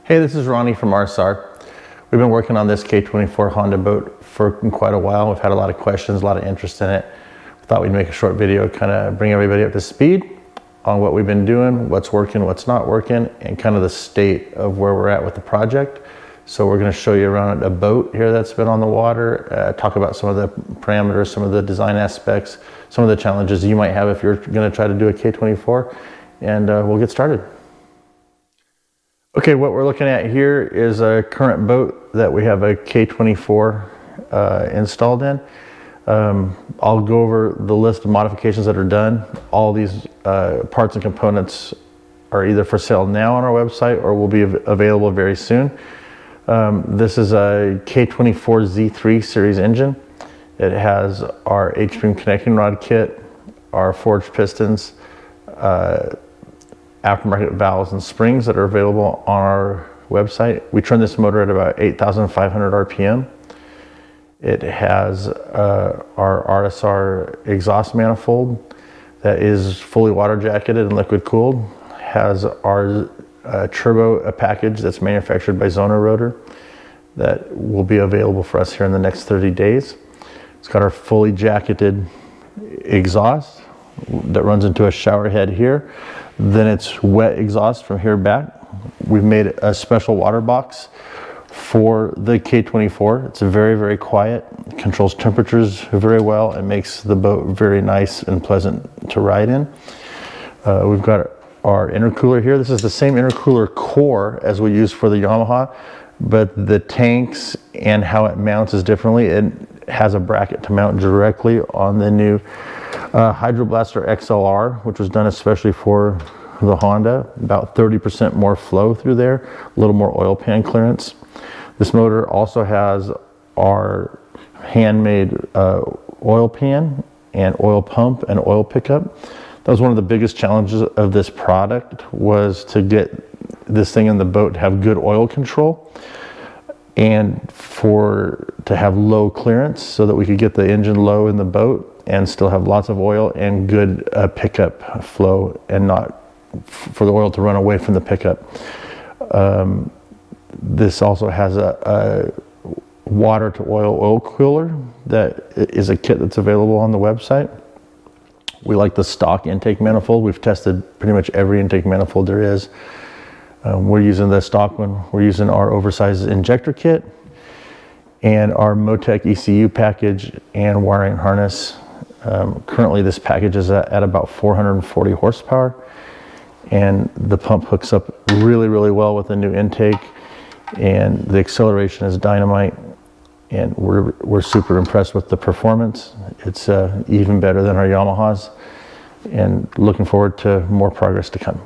Hey, this is Ronnie from RSR. We've been working on this K24 Honda boat for quite a while. We've had a lot of questions, a lot of interest in it. We thought we'd make a short video, kind of bring everybody up to speed on what we've been doing, what's working, what's not working, and kind of the state of where we're at with the project. So we're going to show you around a boat here that's been on the water, talk about some of the parameters, some of the design aspects, some of the challenges you might have if you're going to try to do a K24, and we'll get started. Okay, what we're looking at here is a current boat that we have a K24 installed in. I'll go over the list of modifications that are done. All these parts and components are either for sale now on our website or will be available very soon. This is a K24 Z3 series engine. It has our H-beam connecting rod kit, our forged pistons, aftermarket valves and springs that are available on our website. We turn this motor at about 8,500 RPM. It has our RSR exhaust manifold that is fully water jacketed and liquid cooled. Has our turbo package that's manufactured by Zona Rotor that will be available for us here in the next 30 days. It's got our fully jacketed exhaust that runs into a shower head here. Then it's wet exhaust from here back. We've made a special water box for the K24. It's very, very quiet, controls temperatures very well, and makes the boat very nice and pleasant to ride in. We've got our intercooler here. This is the same intercooler core as we use for the Yamaha, but the tanks and how it mounts is differently. It has a bracket to mount directly on the new Hydro Blaster XLR, which was done especially for the Honda. About 30% more flow through there, a little more oil pan clearance. This motor also has our handmade oil pan and oil pump and oil pickup. That was one of the biggest challenges of this product, was to get this thing in the boat to have good oil control and to have low clearance so that we could get the engine low in the boat and still have lots of oil and good pickup flow, and not for the oil to run away from the pickup. This also has a water to oil cooler that is a kit that's available on the website. We like the stock intake manifold. We've tested pretty much every intake manifold there is. We're using the stock one. We're using our oversized injector kit and our Motec ECU package and wiring harness. Currently this package is at about 440 horsepower, and the pump hooks up really, really well with the new intake, and the acceleration is dynamite, and we're super impressed with the performance. It's even better than our Yamahas, and looking forward to more progress to come.